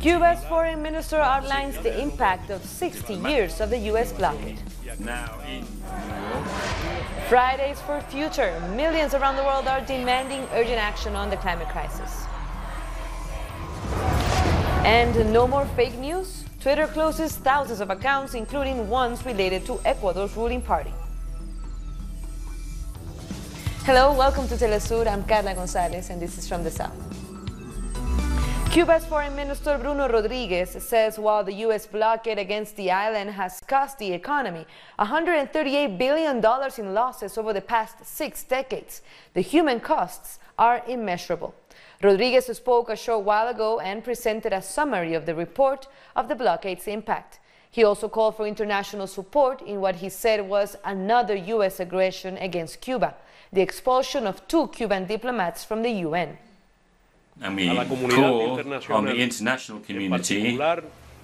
Cuba's foreign minister outlines the impact of 60 years of the U.S. blockade. Now in New York. Fridays for Future. Millions around the world are demanding urgent action on the climate crisis. And no more fake news. Twitter closes thousands of accounts, including ones related to Ecuador's ruling party. Hello, welcome to Telesur. I'm Carla Gonzalez, and this is From the South. Cuba's Foreign Minister Bruno Rodriguez says while the U.S. blockade against the island has cost the economy $138 billion in losses over the past 6 decades, the human costs are immeasurable. Rodriguez spoke a short while ago and presented a summary of the report of the blockade's impact. He also called for international support in what he said was another U.S. aggression against Cuba, the expulsion of 2 Cuban diplomats from the UN. And we call on the international community, in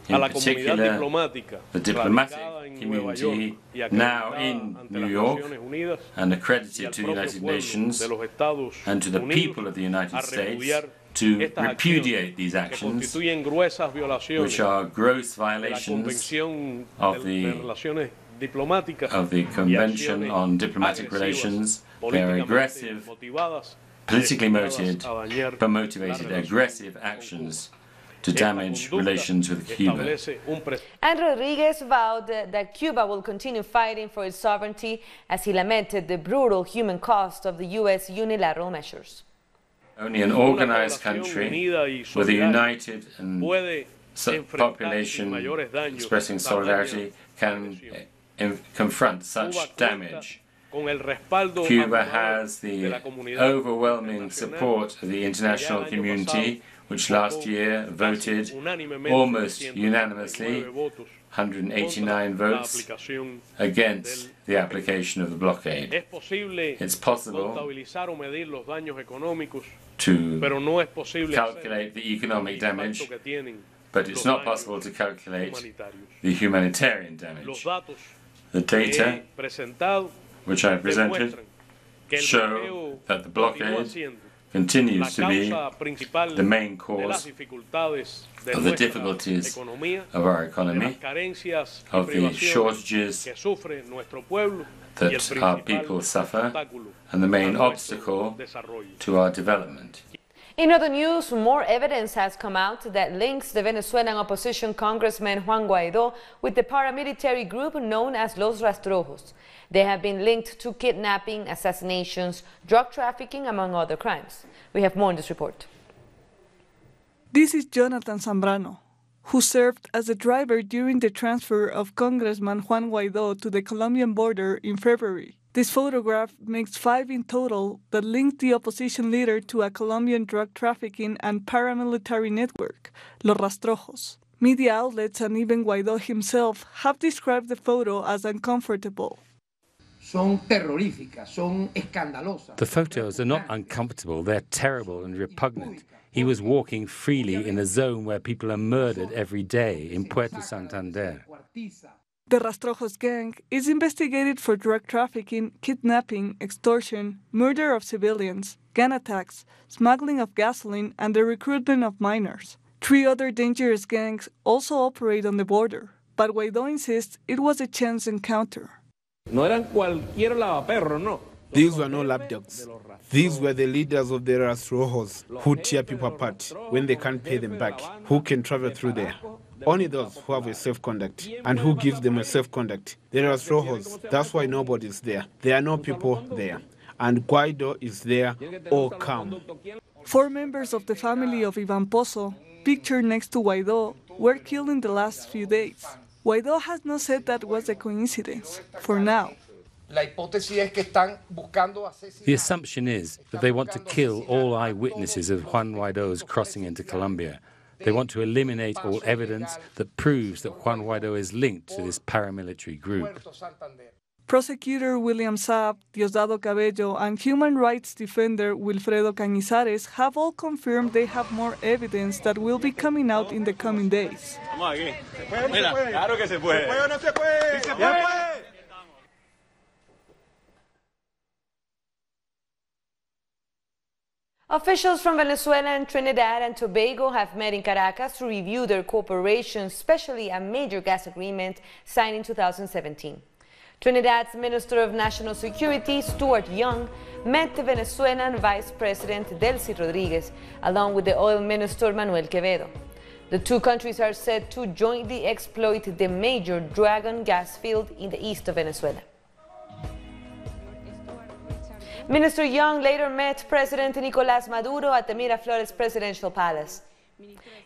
particular the diplomatic community now in New York and accredited to the United Nations, and to the people of the United States to repudiate these actions, which are gross violations of the Convention on Diplomatic Relations. They are aggressive, politically motivated aggressive actions to damage relations with Cuba. And Rodriguez vowed that Cuba will continue fighting for its sovereignty as he lamented the brutal human cost of the U.S. unilateral measures. Only an organized country with a united and population expressing solidarity can confront such damage. Cuba has the overwhelming support of the international community, which last year voted almost unanimously, 189 votes, against the application of the blockade. It's possible to calculate the economic damage, but it's not possible to calculate the humanitarian damage. The data which I presented show that the blockade continues to be the main cause of the difficulties of our economy, of the shortages that our people suffer, and the main obstacle to our development. In other news, more evidence has come out that links the Venezuelan opposition congressman Juan Guaidó with the paramilitary group known as Los Rastrojos. They have been linked to kidnapping, assassinations, drug trafficking, among other crimes. We have more in this report. This is Jonathan Zambrano, who served as a driver during the transfer of Congressman Juan Guaidó to the Colombian border in February. This photograph makes 5 in total that link the opposition leader to a Colombian drug trafficking and paramilitary network, Los Rastrojos. Media outlets and even Guaidó himself have described the photo as uncomfortable. The photos are not uncomfortable, they're terrible and repugnant. He was walking freely in a zone where people are murdered every day in Puerto Santander. The Rastrojos gang is investigated for drug trafficking, kidnapping, extortion, murder of civilians, gun attacks, smuggling of gasoline, and the recruitment of minors. 3 other dangerous gangs also operate on the border, but Guaidó insists it was a chance encounter. These were no lapdogs. These were the leaders of the Rastrojos who tear people apart when they can't pay them back, who can travel through there. Only those who have a safe conduct, and who gives them a safe conduct. The Rastrojos, that's why nobody's there. There are no people there. And Guaidó is there, all calm. 4 members of the family of Ivan Pozo, pictured next to Guaidó, were killed in the last few days. Guaidó has not said that was a coincidence, for now. The assumption is that they want to kill all eyewitnesses of Juan Guaidó's crossing into Colombia. They want to eliminate all evidence that proves that Juan Guaidó is linked to this paramilitary group. Prosecutor William Saab, Diosdado Cabello, and human rights defender Wilfredo Cañizares have all confirmed they have more evidence that will be coming out in the coming days. Officials from Venezuela and Trinidad and Tobago have met in Caracas to review their cooperation, especially a major gas agreement signed in 2017. Trinidad's Minister of National Security, Stuart Young, met the Venezuelan Vice President Bruno Rodriguez, along with the Oil Minister Manuel Quevedo. The two countries are said to jointly exploit the major Dragon gas field in the east of Venezuela. Minister Young later met President Nicolás Maduro at the Miraflores Presidential Palace.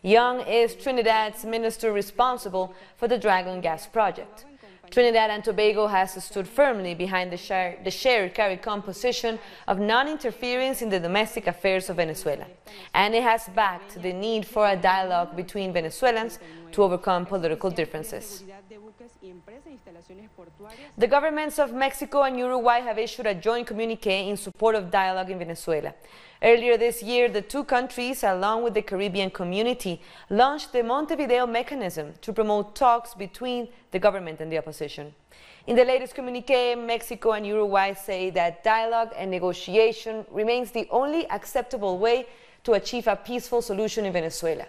Young is Trinidad's minister responsible for the Dragon gas project. Trinidad and Tobago has stood firmly behind the shared CARICOM position of non-interference in the domestic affairs of Venezuela, and it has backed the need for a dialogue between Venezuelans to overcome political differences. The governments of Mexico and Uruguay have issued a joint communique in support of dialogue in Venezuela. Earlier this year, the two countries, along with the Caribbean community, launched the Montevideo mechanism to promote talks between the government and the opposition. In the latest communique, Mexico and Uruguay say that dialogue and negotiation remains the only acceptable way to achieve a peaceful solution in Venezuela.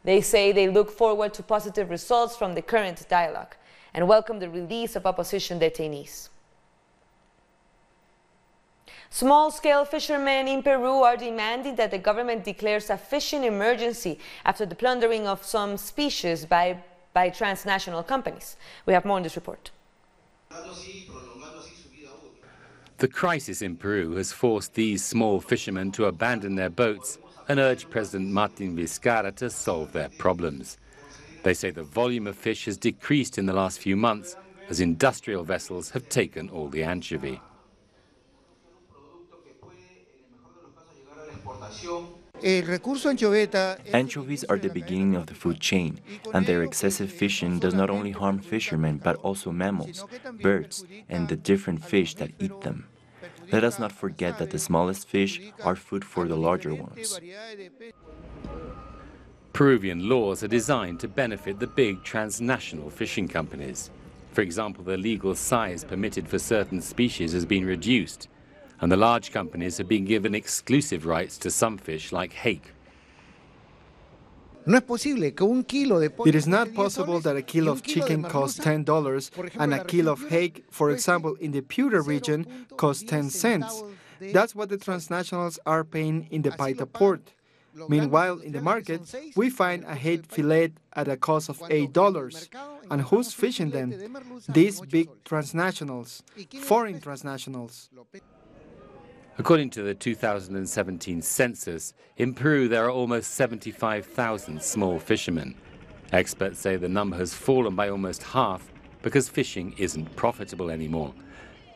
They say they look forward to positive results from the current dialogue and welcome the release of opposition detainees. Small-scale fishermen in Peru are demanding that the government declares a fishing emergency after the plundering of some species by transnational companies. We have more in this report. The crisis in Peru has forced these small fishermen to abandon their boats and urge President Martin Vizcarra to solve their problems. They say the volume of fish has decreased in the last few months as industrial vessels have taken all the anchovy. Anchovies are the beginning of the food chain, and their excessive fishing does not only harm fishermen but also mammals, birds, and the different fish that eat them. Let us not forget that the smallest fish are food for the larger ones. Peruvian laws are designed to benefit the big transnational fishing companies. For example, the legal size permitted for certain species has been reduced, and the large companies have been given exclusive rights to some fish like hake. It is not possible that a kilo of chicken costs $10 and a kilo of hake, for example, in the Piura region, costs 10 cents. That's what the transnationals are paying in the Paita port. Meanwhile, in the market, we find a hake fillet at a cost of $8. And who's fishing them? These big transnationals, foreign transnationals. According to the 2017 census, in Peru there are almost 75,000 small fishermen. Experts say the number has fallen by almost half because fishing isn't profitable anymore.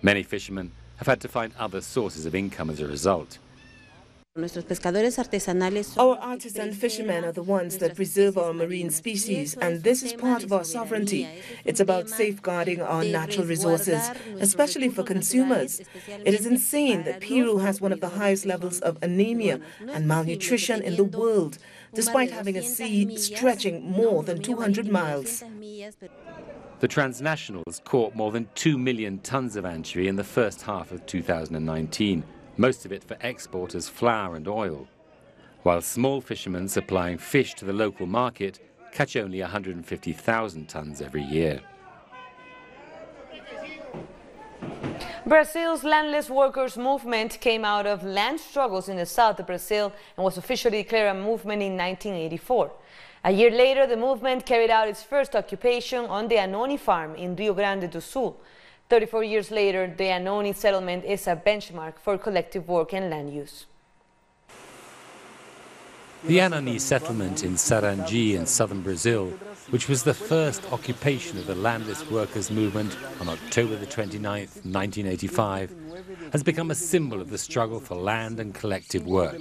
Many fishermen have had to find other sources of income as a result. Our artisan fishermen are the ones that preserve our marine species, and this is part of our sovereignty. It's about safeguarding our natural resources, especially for consumers. It is insane that Peru has one of the highest levels of anemia and malnutrition in the world, despite having a sea stretching more than 200 miles. The transnationals caught more than 2 million tons of anchovy in the first half of 2019. Most of it for export as flour and oil, while small fishermen supplying fish to the local market catch only 150,000 tons every year. Brazil's landless workers' movement came out of land struggles in the south of Brazil and was officially declared a movement in 1984. A year later, the movement carried out its first occupation on the Anoni farm in Rio Grande do Sul. 34 years later, the Anoni settlement is a benchmark for collective work and land use. The Anoni settlement in Sarangi in southern Brazil, which was the first occupation of the landless workers' movement on October the 29th, 1985, has become a symbol of the struggle for land and collective work.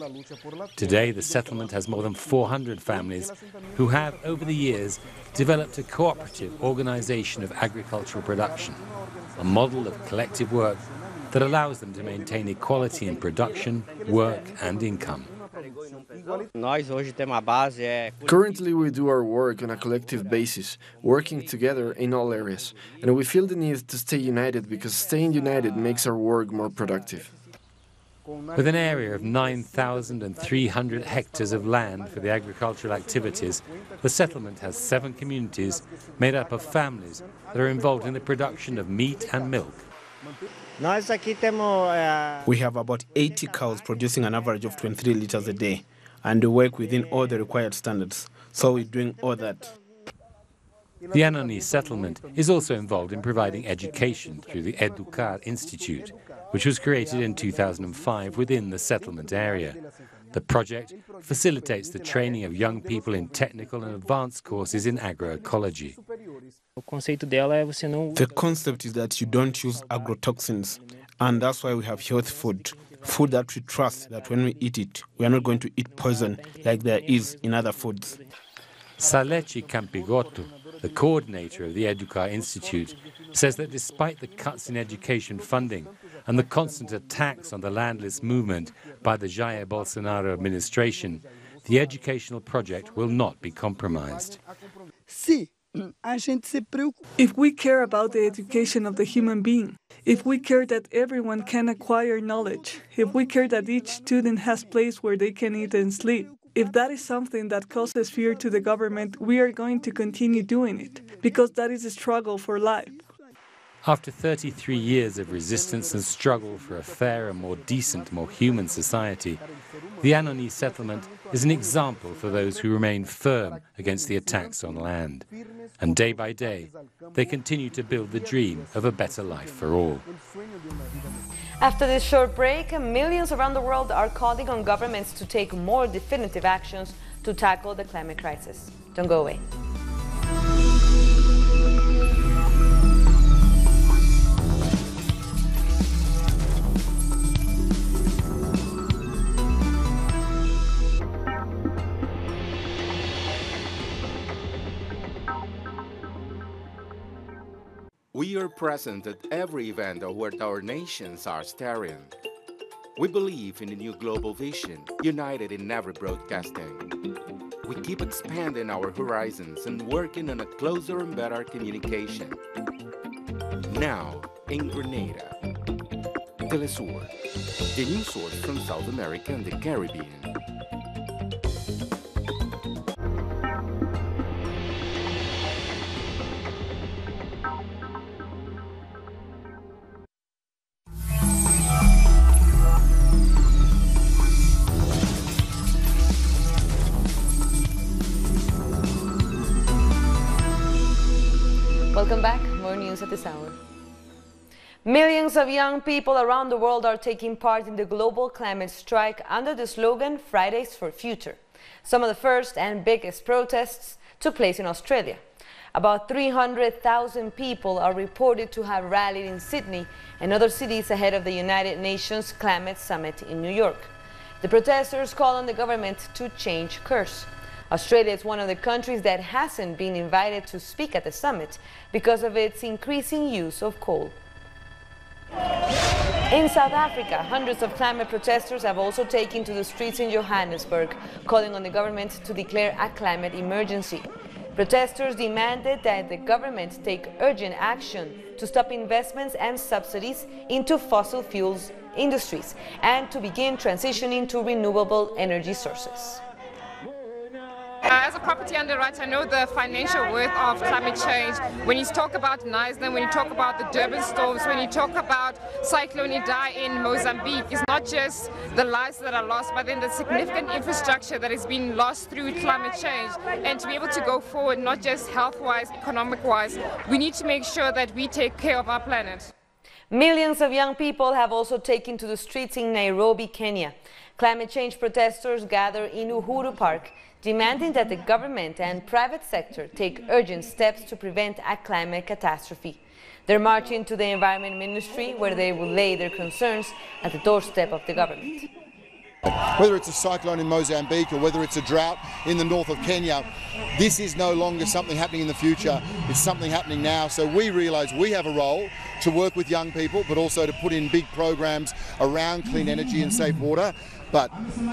Today, the settlement has more than 400 families who have, over the years, developed a cooperative organization of agricultural production, a model of collective work that allows them to maintain equality in production, work and income. Currently, we do our work on a collective basis, working together in all areas, and we feel the need to stay united because staying united makes our work more productive. With an area of 9,300 hectares of land for the agricultural activities, the settlement has 7 communities made up of families that are involved in the production of meat and milk. We have about 80 cows producing an average of 23 liters a day, and we work within all the required standards, so we're doing all that. The Anoni settlement is also involved in providing education through the Educar Institute, which was created in 2005 within the settlement area. The project facilitates the training of young people in technical and advanced courses in agroecology. The concept is that you don't use agrotoxins, and that's why we have health food that we trust that when we eat it, we are not going to eat poison like there is in other foods. Salechi Campigoto, the coordinator of the Educar Institute, says that despite the cuts in education funding and the constant attacks on the landless movement by the Jair Bolsonaro administration, the educational project will not be compromised. If we care about the education of the human being, if we care that everyone can acquire knowledge, if we care that each student has a place where they can eat and sleep, if that is something that causes fear to the government, we are going to continue doing it, because that is a struggle for life. After 33 years of resistance and struggle for a fairer, more decent, more human society, the Anoni settlement is an example for those who remain firm against the attacks on land. And day by day, they continue to build the dream of a better life for all. After this short break, millions around the world are calling on governments to take more definitive actions to tackle the climate crisis. Don't go away. We are present at every event where our nations are staring. We believe in a new global vision, united in every broadcasting. We keep expanding our horizons and working on a closer and better communication. Now, in Grenada, Telesur, the news source from South America and the Caribbean. Welcome back. More news at this hour. Millions of young people around the world are taking part in the Global Climate Strike under the slogan Fridays for Future. Some of the first and biggest protests took place in Australia. About 300,000 people are reported to have rallied in Sydney and other cities ahead of the United Nations Climate Summit in New York. The protesters call on the government to change course. Australia is one of the countries that hasn't been invited to speak at the summit because of its increasing use of coal. In South Africa, hundreds of climate protesters have also taken to the streets in Johannesburg, calling on the government to declare a climate emergency. Protesters demanded that the government take urgent action to stop investments and subsidies into fossil fuels industries and to begin transitioning to renewable energy sources. As a property underwriter, I know the financial worth of climate change. When you talk about Nisland, when you talk about the Durban storms, when you talk about Cyclone Idai in Mozambique, it's not just the lives that are lost, but then the significant infrastructure that has been lost through climate change. And to be able to go forward, not just health-wise, economic-wise, we need to make sure that we take care of our planet. Millions of young people have also taken to the streets in Nairobi, Kenya. Climate change protesters gather in Uhuru Park, demanding that the government and private sector take urgent steps to prevent a climate catastrophe. They're marching to the Environment Ministry, where they will lay their concerns at the doorstep of the government. Whether it's a cyclone in Mozambique or whether it's a drought in the north of Kenya, this is no longer something happening in the future, it's something happening now. So we realise we have a role to work with young people, but also to put in big programs around clean energy and safe water. But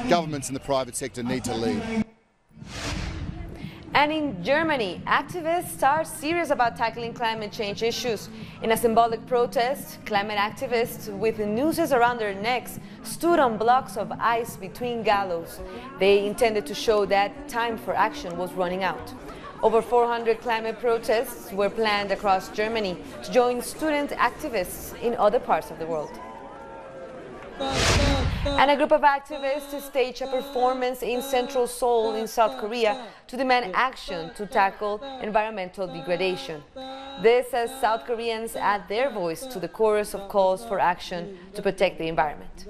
governments and the private sector need to lead. And in Germany, activists are serious about tackling climate change issues. In a symbolic protest, climate activists with nooses around their necks stood on blocks of ice between gallows. They intended to show that time for action was running out. Over 400 climate protests were planned across Germany to join student activists in other parts of the world. And a group of activists staged a performance in central Seoul in South Korea to demand action to tackle environmental degradation. This as South Koreans add their voice to the chorus of calls for action to protect the environment.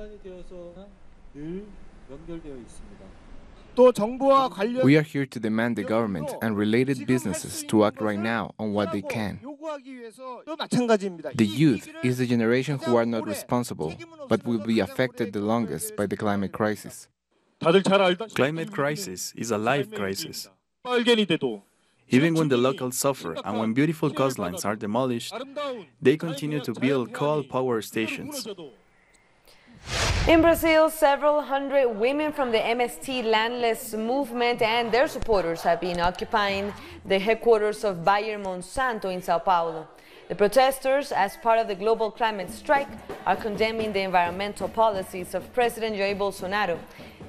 We are here to demand the government and related businesses to act right now on what they can. The youth is the generation who are not responsible, but will be affected the longest by the climate crisis. Climate crisis is a life crisis. Even when the locals suffer and when beautiful coastlines are demolished, they continue to build coal power stations. In Brazil, several hundred women from the MST landless movement and their supporters have been occupying the headquarters of Bayer Monsanto in Sao Paulo. The protesters, as part of the Global Climate Strike, are condemning the environmental policies of President Jair Bolsonaro.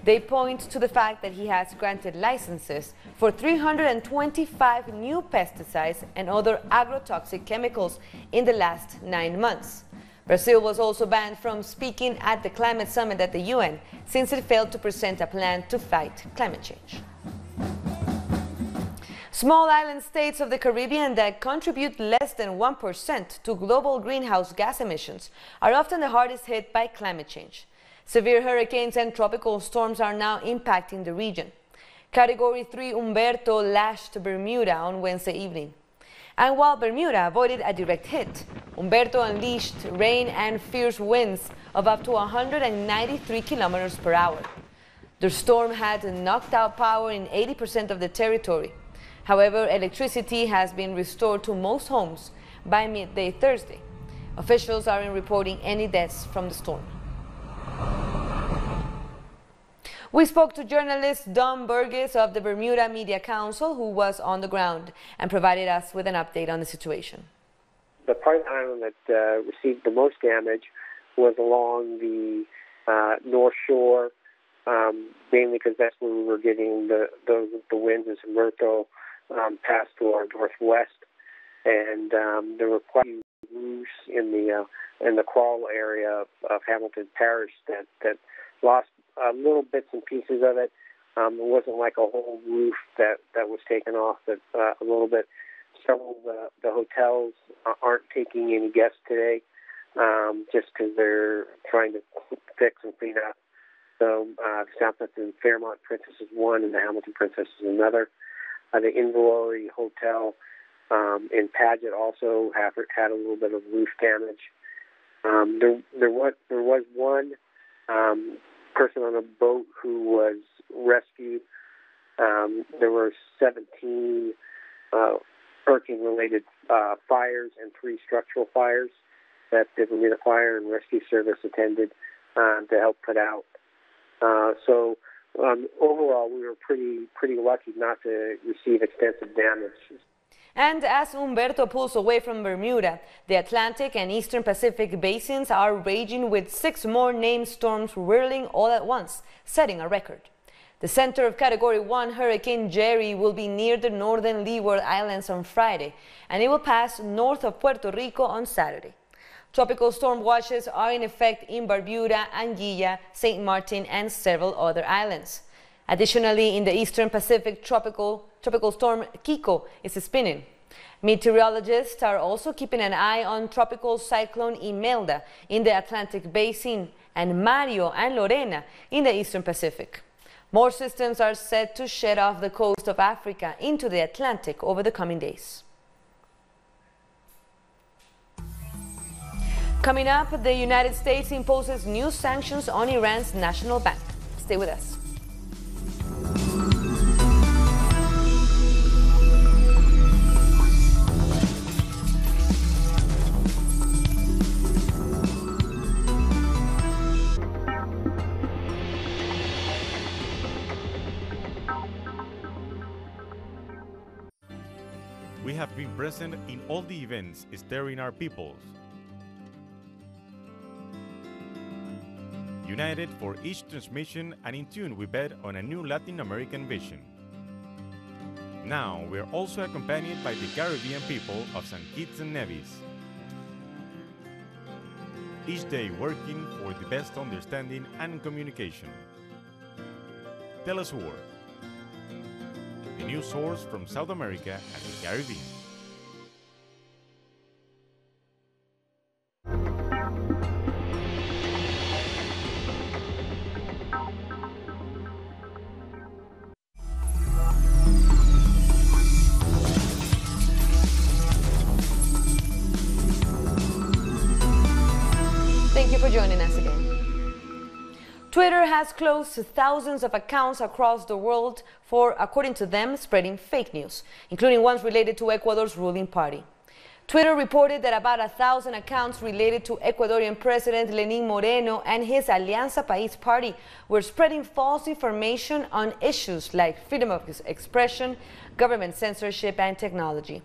They point to the fact that he has granted licenses for 325 new pesticides and other agrotoxic chemicals in the last 9 months. Brazil was also banned from speaking at the climate summit at the UN since it failed to present a plan to fight climate change. Small island states of the Caribbean that contribute less than 1% to global greenhouse gas emissions are often the hardest hit by climate change. Severe hurricanes and tropical storms are now impacting the region. Category 3 Humberto lashed Bermuda on Wednesday evening. And while Bermuda avoided a direct hit, Humberto unleashed rain and fierce winds of up to 193 kilometers per hour. The storm had knocked out power in 80% of the territory. However, electricity has been restored to most homes by midday Thursday. Officials aren't reporting any deaths from the storm. We spoke to journalist Don Burgess of the Bermuda Media Council, who was on the ground and provided us with an update on the situation. The part of the island that received the most damage was along the north shore, mainly because that's where we were getting the winds as Humberto passed to our northwest, and there were quite a few roofs in the crawl area of Hamilton Parish that lost little bits and pieces of it. It wasn't like a whole roof that was taken off, but a little bit. Several of the hotels aren't taking any guests today, just because they're trying to fix and clean up. So Southampton Fairmont Princess is one, and the Hamilton Princess is another. The Inverlory Hotel in Paget also had a little bit of roof damage. There was one person on a boat who was rescued. There were 17 hurricane-related fires and 3 structural fires that the Bermuda Fire and Rescue Service attended to help put out. So overall, we were pretty lucky not to receive extensive damage. And as Humberto pulls away from Bermuda, the Atlantic and Eastern Pacific basins are raging with 6 more named storms whirling all at once, setting a record. The center of Category 1 Hurricane Jerry will be near the northern Leeward Islands on Friday, and it will pass north of Puerto Rico on Saturday. Tropical storm watches are in effect in Barbuda, Anguilla, St. Martin, and several other islands. Additionally, in the Eastern Pacific, tropical storm Kiko is spinning. Meteorologists are also keeping an eye on tropical cyclone Imelda in the Atlantic Basin and Mario and Lorena in the Eastern Pacific. More systems are set to shed off the coast of Africa into the Atlantic over the coming days. Coming up, the United States imposes new sanctions on Iran's national bank. Stay with us. we have been present in all the events stirring our peoples. United for each transmission and in tune, we bet on a new Latin American vision. Now, we're also accompanied by the Caribbean people of St. Kitts and Nevis. Each day working for the best understanding and communication. Tell us more. The news source from South America and the Caribbean. Thank you for joining us again. Twitter has closed thousands of accounts across the world for, according to them, spreading fake news, including ones related to Ecuador's ruling party. Twitter reported that about 1,000 accounts related to Ecuadorian President Lenín Moreno and his Alianza País party were spreading false information on issues like freedom of expression, government censorship, and technology.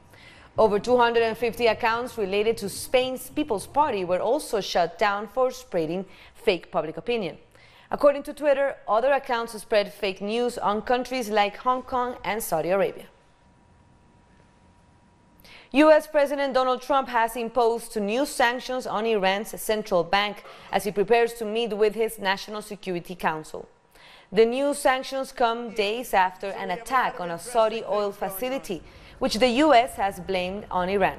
Over 250 accounts related to Spain's People's Party were also shut down for spreading fake public opinion. According to Twitter, other accounts spread fake news on countries like Hong Kong and Saudi Arabia. U.S. President Donald Trump has imposed new sanctions on Iran's central bank as he prepares to meet with his National Security Council. The new sanctions come days after an attack on a Saudi oil facility, which the U.S. has blamed on Iran.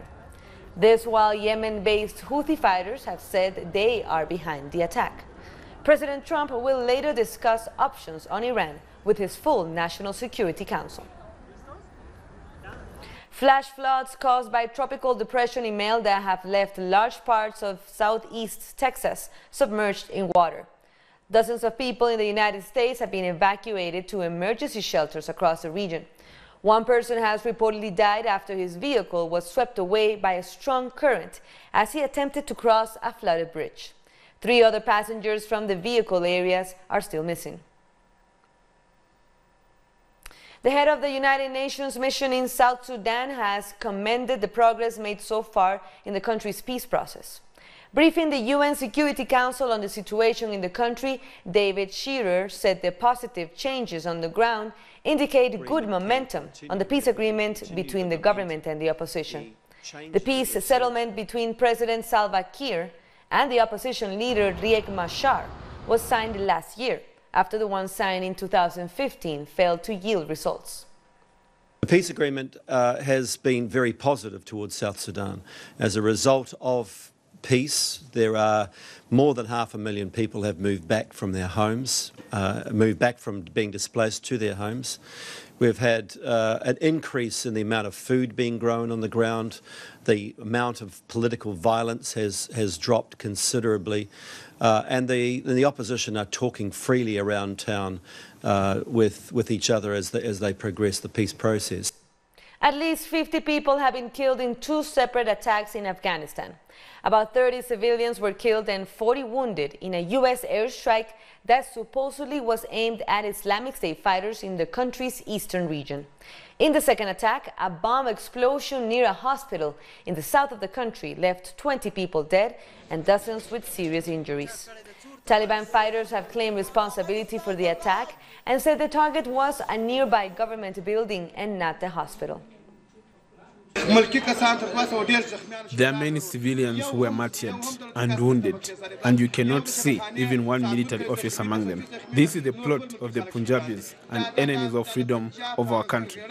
This while Yemen-based Houthi fighters have said they are behind the attack. President Trump will later discuss options on Iran with his full National Security Council. Flash floods caused by Tropical Depression Imelda have left large parts of southeast Texas submerged in water. Dozens of people in the United States have been evacuated to emergency shelters across the region. One person has reportedly died after his vehicle was swept away by a strong current as he attempted to cross a flooded bridge. 3 other passengers from the vehicle areas are still missing. The head of the United Nations mission in South Sudan has commended the progress made so far in the country's peace process. Briefing the UN Security Council on the situation in the country, David Shearer said the positive changes on the ground indicate good momentum on the peace agreement between the government and the opposition. The peace settlement between President Salva Kiir and the opposition leader Riek Machar was signed last year, after the one signed in 2015 failed to yield results. The peace agreement has been very positive towards South Sudan. As a result of peace, there are more than 500,000 people have moved back from their homes, moved back from being displaced to their homes. We've had an increase in the amount of food being grown on the ground. The amount of political violence has dropped considerably. And the opposition are talking freely around town with each other as they progress the peace process. At least 50 people have been killed in 2 separate attacks in Afghanistan. About 30 civilians were killed and 40 wounded in a U.S. airstrike that supposedly was aimed at Islamic State fighters in the country's eastern region. In the second attack, a bomb explosion near a hospital in the south of the country left 20 people dead and dozens with serious injuries. Taliban fighters have claimed responsibility for the attack and said the target was a nearby government building and not the hospital. There are many civilians who were martyred and wounded, and you cannot see even one military officer among them. This is the plot of the Punjabis and enemies of freedom of our country.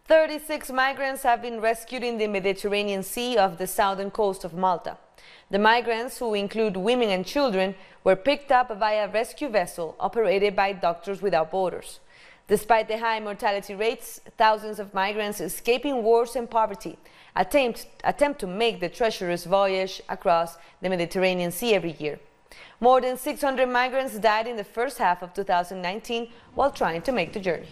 36 migrants have been rescued in the Mediterranean Sea off the southern coast of Malta. The migrants, who include women and children, were picked up via a rescue vessel operated by Doctors Without Borders. Despite the high mortality rates, thousands of migrants escaping wars and poverty attempt to make the treacherous voyage across the Mediterranean Sea every year. More than 600 migrants died in the first half of 2019 while trying to make the journey.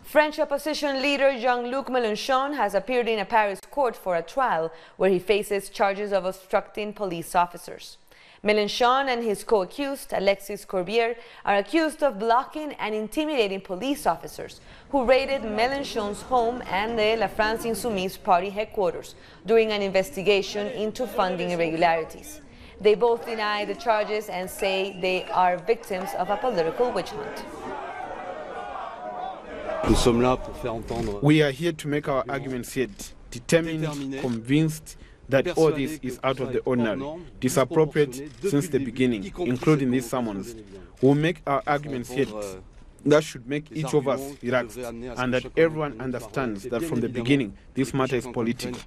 French opposition leader Jean-Luc Mélenchon has appeared in a Paris court for a trial where he faces charges of obstructing police officers. Mélenchon and his co-accused, Alexis Corbière, are accused of blocking and intimidating police officers who raided Mélenchon's home and the La France Insoumise party headquarters during an investigation into funding irregularities. They both deny the charges and say they are victims of a political witch hunt. We are here to make our arguments heard, determined, convinced that all this is out of the ordinary, disappropriate since the beginning, including these summons. We'll make our arguments heard. That should make each of us relaxed, and that everyone understands that from the beginning, this matter is political.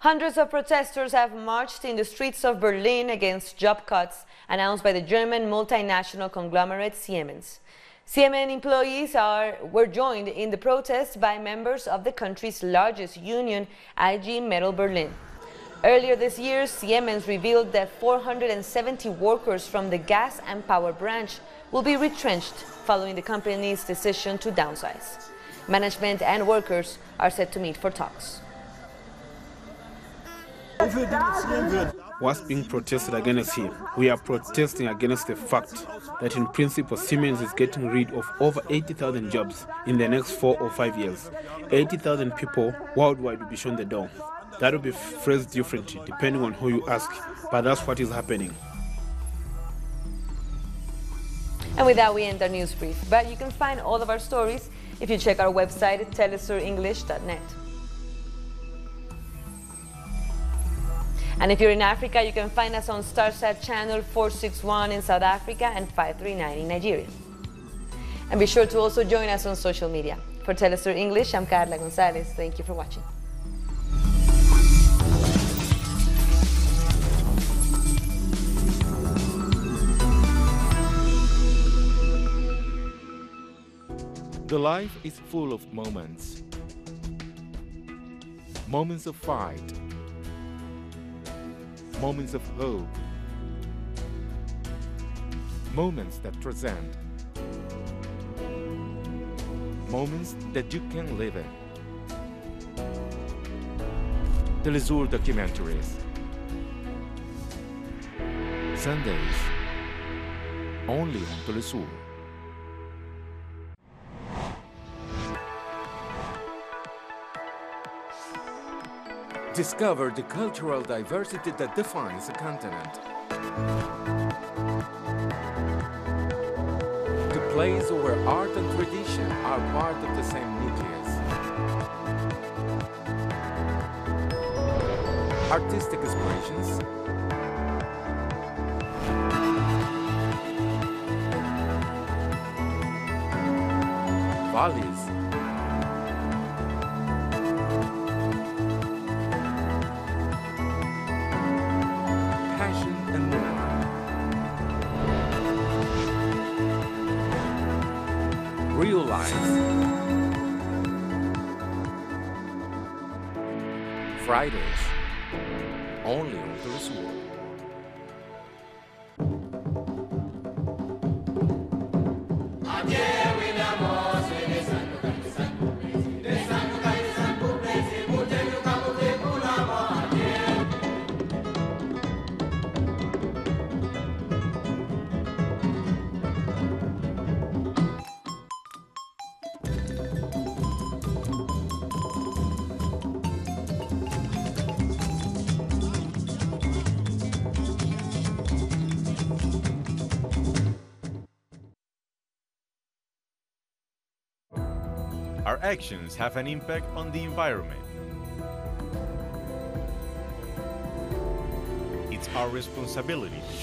Hundreds of protesters have marched in the streets of Berlin against job cuts announced by the German multinational conglomerate Siemens. Siemens employees were joined in the protest by members of the country's largest union, IG Metall Berlin. Earlier this year, Siemens revealed that 470 workers from the gas and power branch will be retrenched following the company's decision to downsize. Management and workers are set to meet for talks. What's being protested against here? We are protesting against the fact that in principle Siemens is getting rid of over 80,000 jobs in the next 4 or 5 years. 80,000 people worldwide will be shown the door. That will be phrased differently depending on who you ask, but that's what is happening. And with that, we end our news brief. But you can find all of our stories if you check our website at telesurenglish.net. And if you're in Africa, you can find us on Starsat channel 461 in South Africa and 539 in Nigeria. And be sure to also join us on social media. For Telesur English, I'm Carla Gonzalez. Thank you for watching. The life is full of moments. Moments of fight. Moments of hope. Moments that transcend. Moments that you can live in. Telesur documentaries. Sundays. Only on Telesur. Discover the cultural diversity that defines a continent. The place where art and tradition are part of the same nucleus. Artistic expressions. Values. Real life. Fridays, only on Telesur. Our actions have an impact on the environment. It's our responsibility to